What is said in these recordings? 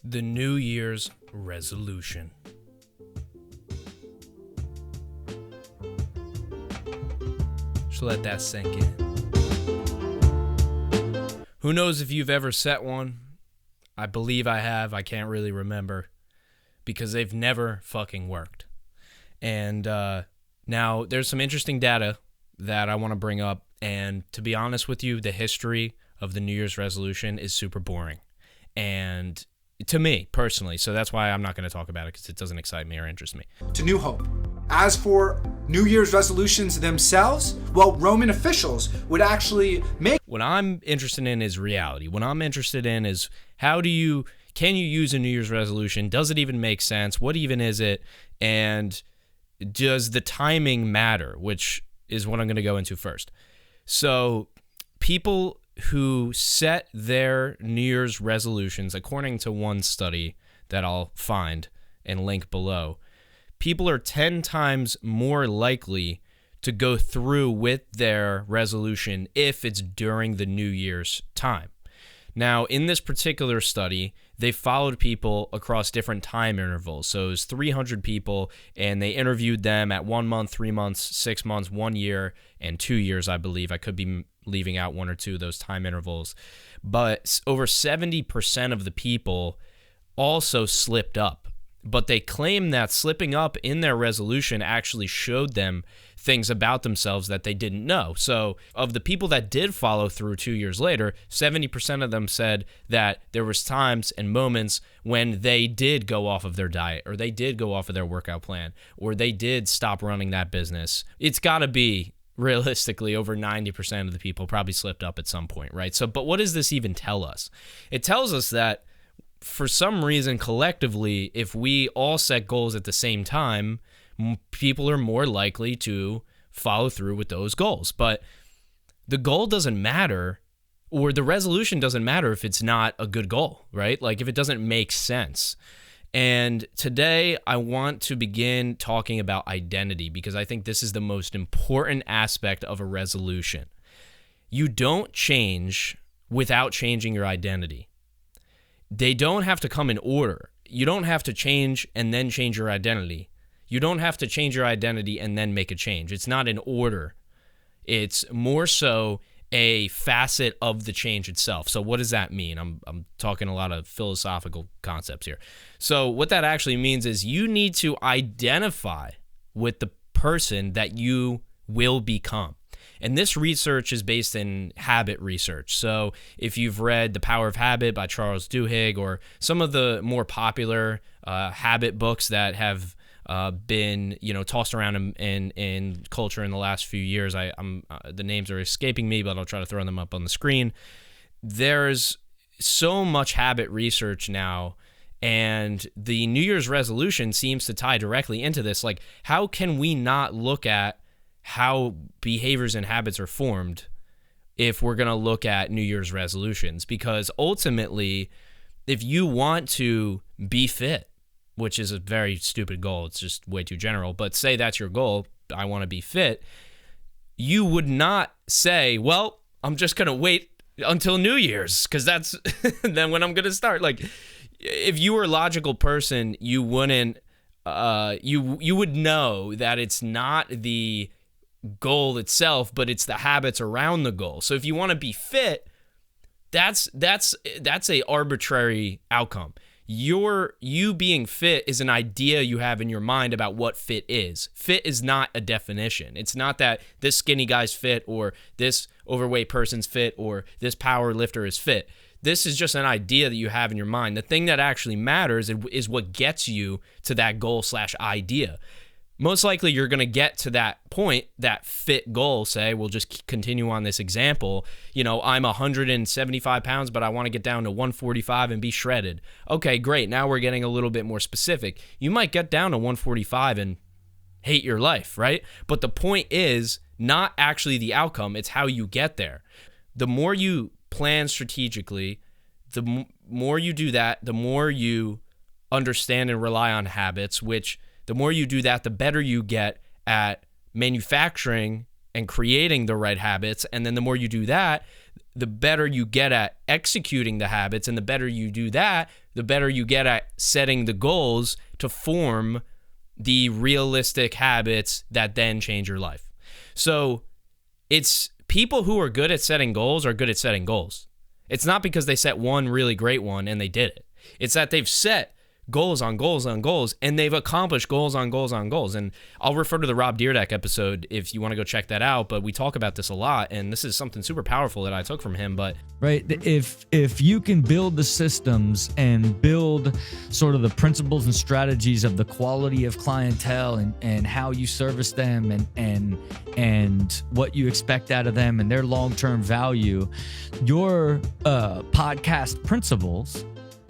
The New Year's resolution. Just let that sink in. Who knows if you've ever set one? I believe I have. I can't really remember because they've never fucking worked. And now there's some interesting data that I want to bring up. And to be honest with you, the history of the New Year's resolution is super boring. And to me, personally, so that's why I'm not going to talk about it because it doesn't excite me or interest me. To New Hope. As for New Year's resolutions themselves, well, Roman officials would actually make... What I'm interested in is reality. What I'm interested in is can you use a New Year's resolution? Does it even make sense? What even is it? And does the timing matter? Which is what I'm going to go into first. So people who set their New Year's resolutions, according to one study that I'll find and link below, people are 10 times more likely to go through with their resolution if it's during the New Year's time. Now, in this particular study, they followed people across different time intervals. So it was 300 people, and they interviewed them at 1 month, 3 months, 6 months, 1 year, and 2 years, I believe. I could be leaving out one or two of those time intervals. But over 70% of the people also slipped up. But they claim that slipping up in their resolution actually showed them things about themselves that they didn't know. So of the people that did follow through 2 years later, 70% of them said that there was times and moments when they did go off of their diet, or they did go off of their workout plan, or they did stop running that business. It's got to be realistically over 90% of the people probably slipped up at some point, right? So, but what does this even tell us? It tells us that for some reason, collectively, if we all set goals at the same time, people are more likely to follow through with those goals. But the goal doesn't matter, or the resolution doesn't matter if it's not a good goal, right? Like if it doesn't make sense. And today I want to begin talking about identity because I think this is the most important aspect of a resolution. You don't change without changing your identity. They don't have to come in order. You don't have to change and then change your identity. You don't have to change your identity and then make a change. It's not in order. It's more so a facet of the change itself. So what does that mean? I'm talking a lot of philosophical concepts here. So what that actually means is you need to identify with the person that you will become. And this research is based in habit research. So if you've read The Power of Habit by Charles Duhigg or some of the more popular habit books that have been tossed around in culture in the last few years, the names are escaping me, but I'll try to throw them up on the screen. There's so much habit research now, and the New Year's resolution seems to tie directly into this. Like, how can we not look at how behaviors and habits are formed if we're going to look at New Year's resolutions? Because ultimately, if you want to be fit, which is a very stupid goal, it's just way too general, but say that's your goal, I want to be fit, you would not say, well, I'm just going to wait until New Year's because that's then when I'm going to start. Like, if you were a logical person, you wouldn't, you would know that it's not the goal itself, but it's the habits around the goal. So if you want to be fit, that's a arbitrary outcome. You being fit is an idea you have in your mind about what fit is. Fit is not a definition. It's not that this skinny guy's fit or this overweight person's fit or this power lifter is fit. This is just an idea that you have in your mind. The thing that actually matters is what gets you to that goal/idea. Most likely you're going to get to that point, that fit goal, say, we'll just continue on this example. I'm 175 pounds, but I want to get down to 145 and be shredded. Okay, great. Now we're getting a little bit more specific. You might get down to 145 and hate your life, right? But the point is not actually the outcome. It's how you get there. The more you plan strategically, the more you do that, the more you understand and rely on habits, which the more you do that, the better you get at manufacturing and creating the right habits. And then the more you do that, the better you get at executing the habits, and the better you do that, the better you get at setting the goals to form the realistic habits that then change your life. So it's people who are good at setting goals are good at setting goals. It's not because they set one really great one and they did it. It's that they've set goals on goals on goals, and they've accomplished goals on goals on goals. And I'll refer to the Rob Dyrdek episode if you want to go check that out, but we talk about this a lot, and this is something super powerful that I took from him. But right, if you can build the systems and build sort of the principles and strategies of the quality of clientele and how you service them and what you expect out of them and their long-term value, your podcast principles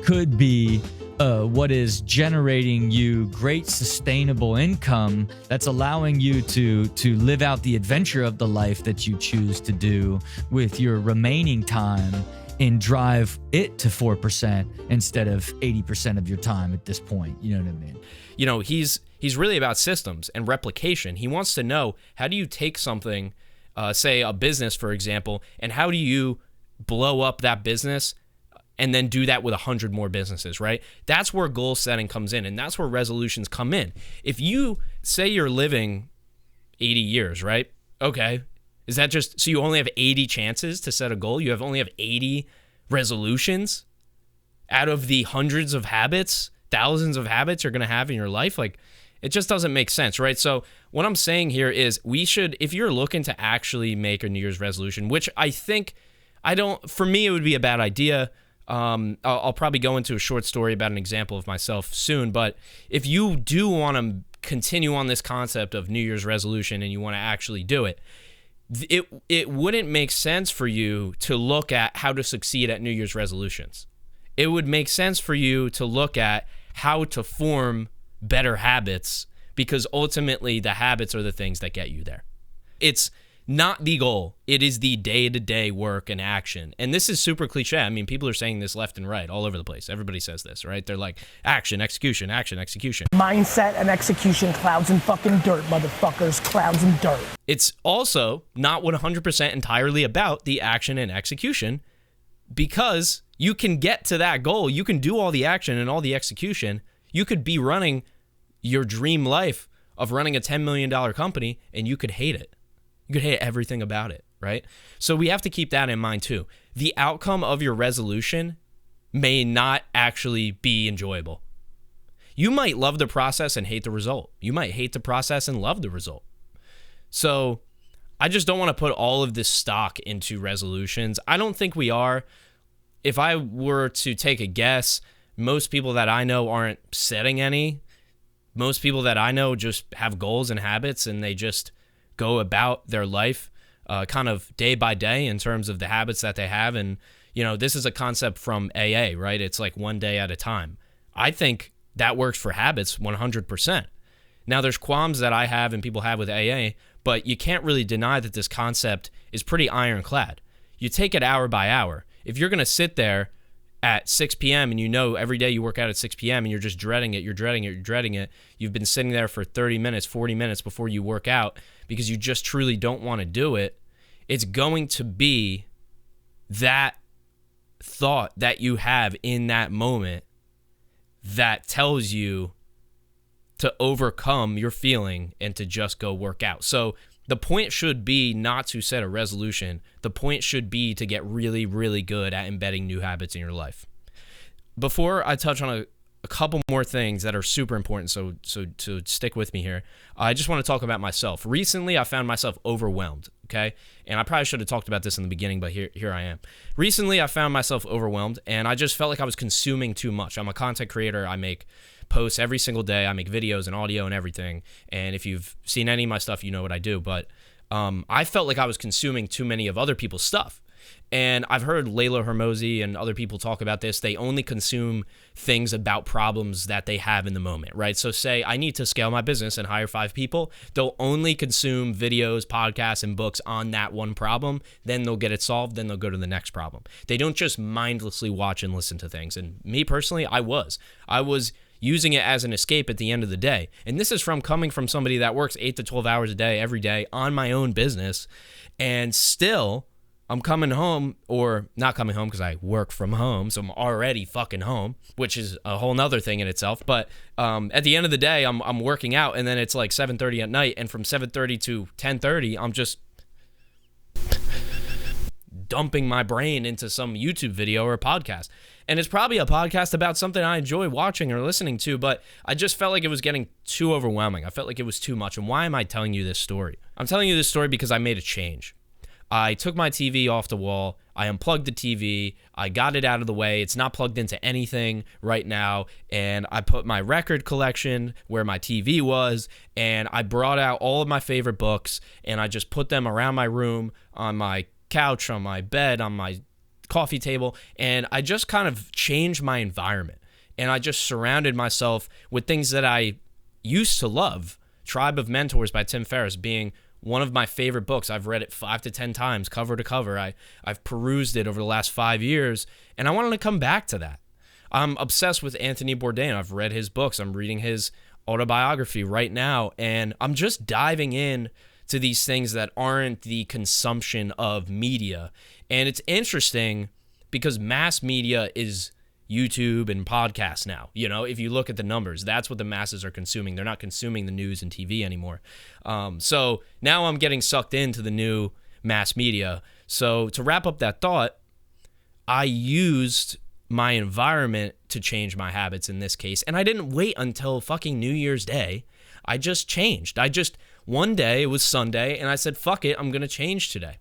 could be what is generating you great sustainable income that's allowing you to live out the adventure of the life that you choose to do with your remaining time and drive it to 4% instead of 80% of your time at this point. You know what I mean? You know, he's really about systems and replication. He wants to know, how do you take something, say a business, for example, and how do you blow up that business and then do that with 100 more businesses, right? That's where goal setting comes in, and that's where resolutions come in. If you say you're living 80 years, right? Okay. Is that just, so you only have 80 chances to set a goal? You only have 80 resolutions out of the hundreds of habits, thousands of habits you're going to have in your life? Like, it just doesn't make sense, right? So what I'm saying here is we should, if you're looking to actually make a New Year's resolution, which for me, it would be a bad idea. I'll probably go into a short story about an example of myself soon, but if you do want to continue on this concept of New Year's resolution and you want to actually do it, it wouldn't make sense for you to look at how to succeed at New Year's resolutions. It would make sense for you to look at how to form better habits, because ultimately the habits are the things that get you there. It's not the goal. It is the day-to-day work and action. And this is super cliche. I mean, people are saying this left and right, all over the place. Everybody says this, right? They're like, action, execution, action, execution. Mindset and execution, clouds and fucking dirt, motherfuckers, clouds and dirt. It's also not 100% entirely about the action and execution, because you can get to that goal. You can do all the action and all the execution. You could be running your dream life of running a $10 million company, and you could hate it. You could hate everything about it, right? So we have to keep that in mind too. The outcome of your resolution may not actually be enjoyable. You might love the process and hate the result. You might hate the process and love the result. So I just don't want to put all of this stock into resolutions. I don't think we are. If I were to take a guess, most people that I know aren't setting any. Most people that I know just have goals and habits, and they just go about their life kind of day by day in terms of the habits that they have. And, you know, this is a concept from AA, right? It's like one day at a time. I think that works for habits 100%. Now, there's qualms that I have and people have with AA, but you can't really deny that this concept is pretty ironclad. You take it hour by hour. If you're going to sit there at 6 p.m. and you know every day you work out at 6 p.m. and you're just dreading it, you're dreading it, you've been sitting there for 30 minutes, 40 minutes before you work out because you just truly don't want to do it, it's going to be that thought that you have in that moment that tells you to overcome your feeling and to just go work out. So the point should be not to set a resolution. The point should be to get really, really good at embedding new habits in your life. Before I touch on a couple more things that are super important, so to stick with me here, I just want to talk about myself. Recently, I found myself overwhelmed, okay? And I probably should have talked about this in the beginning, but here I am. Recently, I found myself overwhelmed, and I just felt like I was consuming too much. I'm a content creator. I make posts every single day. I make videos and audio and everything. And if you've seen any of my stuff, you know what I do. But I felt like I was consuming too many of other people's stuff. And I've heard Layla Hermosi and other people talk about this. They only consume things about problems that they have in the moment, right? So say I need to scale my business and hire 5 people. They'll only consume videos, podcasts, and books on that one problem. Then they'll get it solved. Then they'll go to the next problem. They don't just mindlessly watch and listen to things. And me personally, I was using it as an escape at the end of the day. And this is from coming from somebody that works 8 to 12 hours a day, every day on my own business. And still, I'm coming home, or not coming home because I work from home, so I'm already fucking home, which is a whole nother thing in itself. But at the end of the day, I'm working out, and then it's like 7:30 at night, and from 7:30 to 10:30, I'm just dumping my brain into some YouTube video or a podcast. And it's probably a podcast about something I enjoy watching or listening to, but I just felt like it was getting too overwhelming. I felt like it was too much. And why am I telling you this story? I'm telling you this story because I made a change. I took my TV off the wall. I unplugged the TV. I got it out of the way. It's not plugged into anything right now. And I put my record collection where my TV was. And I brought out all of my favorite books. And I just put them around my room, on my couch, on my bed, on my coffee table. And I just kind of changed my environment. And I just surrounded myself with things that I used to love. Tribe of Mentors by Tim Ferriss being one of my favorite books. I've read it 5 to 10 times, cover to cover. I've perused it over the last 5 years, and I wanted to come back to that. I'm obsessed with Anthony Bourdain. I've read his books. I'm reading his autobiography right now, and I'm just diving in to these things that aren't the consumption of media. And it's interesting because mass media is YouTube and podcasts now. You know, if you look at the numbers, that's what the masses are consuming. They're not consuming the news and TV anymore. So now I'm getting sucked into the new mass media. So to wrap up that thought, I used my environment to change my habits in this case. And I didn't wait until fucking New Year's Day. I just changed. One day, it was Sunday, and I said, fuck it, I'm going to change today.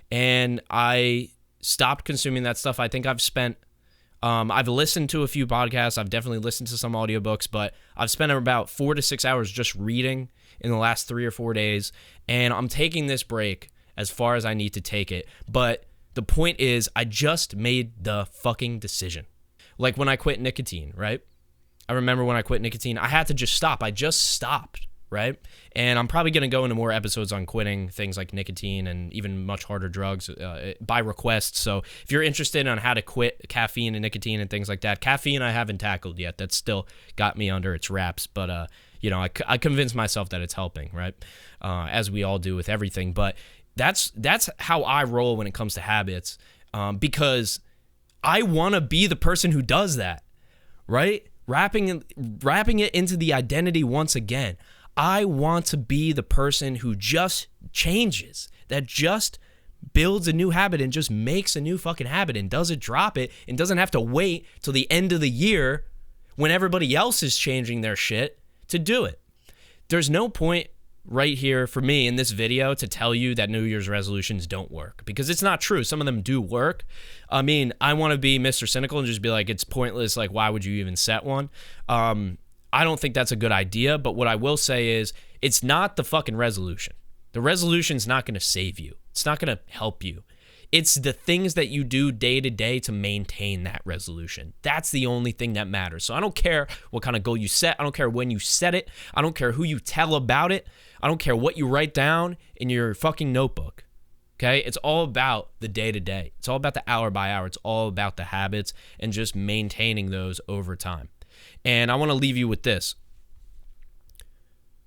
And I stopped consuming that stuff. I think I've listened to a few podcasts. I've definitely listened to some audiobooks, but I've spent about 4 to 6 hours just reading in the last 3 or 4 days. And I'm taking this break as far as I need to take it. But the point is, I just made the fucking decision. Like when I quit nicotine, right? I remember when I quit nicotine, I had to just stop. I just stopped, right? And I'm probably going to go into more episodes on quitting things like nicotine and even much harder drugs by request. So if you're interested on how to quit caffeine and nicotine and things like that, caffeine I haven't tackled yet. That's still got me under its wraps. But, I convinced myself that it's helping, right? As we all do with everything. But that's how I roll when it comes to habits, because I want to be the person who does that, right? Wrapping it into the identity once again. I want to be the person who just changes, that just builds a new habit and just makes a new fucking habit and doesn't drop it and doesn't have to wait till the end of the year when everybody else is changing their shit to do it. There's no point right here for me in this video to tell you that New Year's resolutions don't work, because it's not true. Some of them do work. I mean, I want to be Mr. Cynical and just be like, it's pointless. Like, why would you even set one? I don't think that's a good idea, but what I will say is it's not the fucking resolution. The resolution's not going to save you. It's not going to help you. It's the things that you do day to day to maintain that resolution. That's the only thing that matters. So I don't care what kind of goal you set. I don't care when you set it. I don't care who you tell about it. I don't care what you write down in your fucking notebook. Okay? It's all about the day to day. It's all about the hour by hour. It's all about the habits and just maintaining those over time. And I want to leave you with this.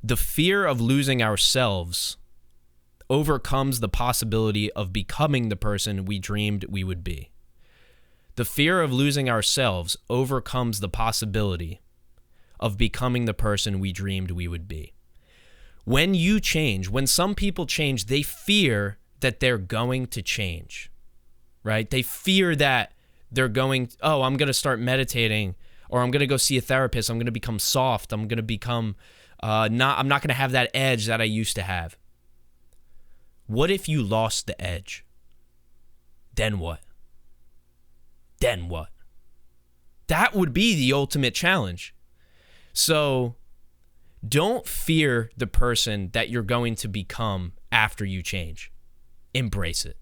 The fear of losing ourselves overcomes the possibility of becoming the person we dreamed we would be. The fear of losing ourselves overcomes the possibility of becoming the person we dreamed we would be. When you change, when some people change, they fear that they're going to change, right? They fear that they're going, I'm going to start meditating, or I'm going to go see a therapist. I'm going to become soft. I'm going to become I'm not going to have that edge that I used to have. What if you lost the edge? Then what? Then what? That would be the ultimate challenge. So don't fear the person that you're going to become after you change. Embrace it.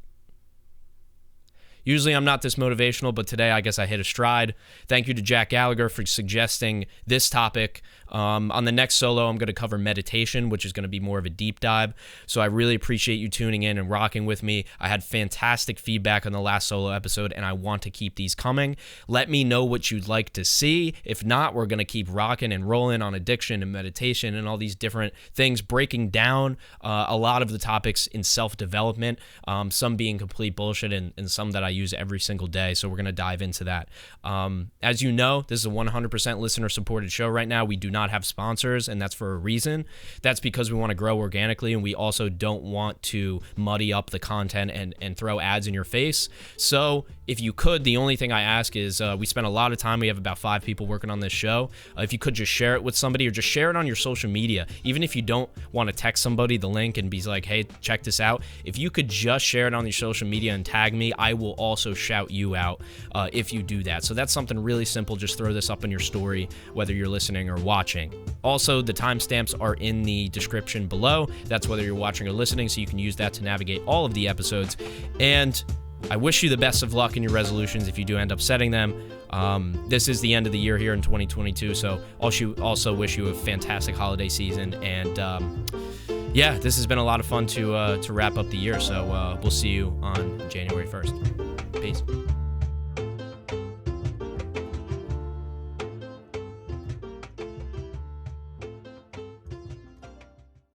Usually I'm not this motivational, but today I guess I hit a stride. Thank you to Jack Gallagher for suggesting this topic. On the next solo, I'm going to cover meditation, which is going to be more of a deep dive. So I really appreciate you tuning in and rocking with me. I had fantastic feedback on the last solo episode, and I want to keep these coming. Let me know what you'd like to see. If not, we're going to keep rocking and rolling on addiction and meditation and all these different things, breaking down a lot of the topics in self-development, some being complete bullshit and some that I use every single day. So we're going to dive into that. As you know, this is a 100% listener-supported show right now. We do not have sponsors, and that's for a reason. That's because we want to grow organically, and we also don't want to muddy up the content and throw ads in your face. So if you could, the only thing I ask is we spend a lot of time. We have about 5 people working on this show. If you could just share it with somebody or just share it on your social media, even if you don't want to text somebody the link and be like, hey, check this out. If you could just share it on your social media and tag me, I will also shout you out if you do that. So that's something really simple. Just throw this up in your story, whether you're listening or watching. Also, the timestamps are in the description below. That's whether you're watching or listening, so you can use that to navigate all of the episodes. And I wish you the best of luck in your resolutions if you do end up setting them. This is the end of the year here in 2022, so also wish you a fantastic holiday season. And yeah, this has been a lot of fun to wrap up the year, so we'll see you on January 1st. Peace.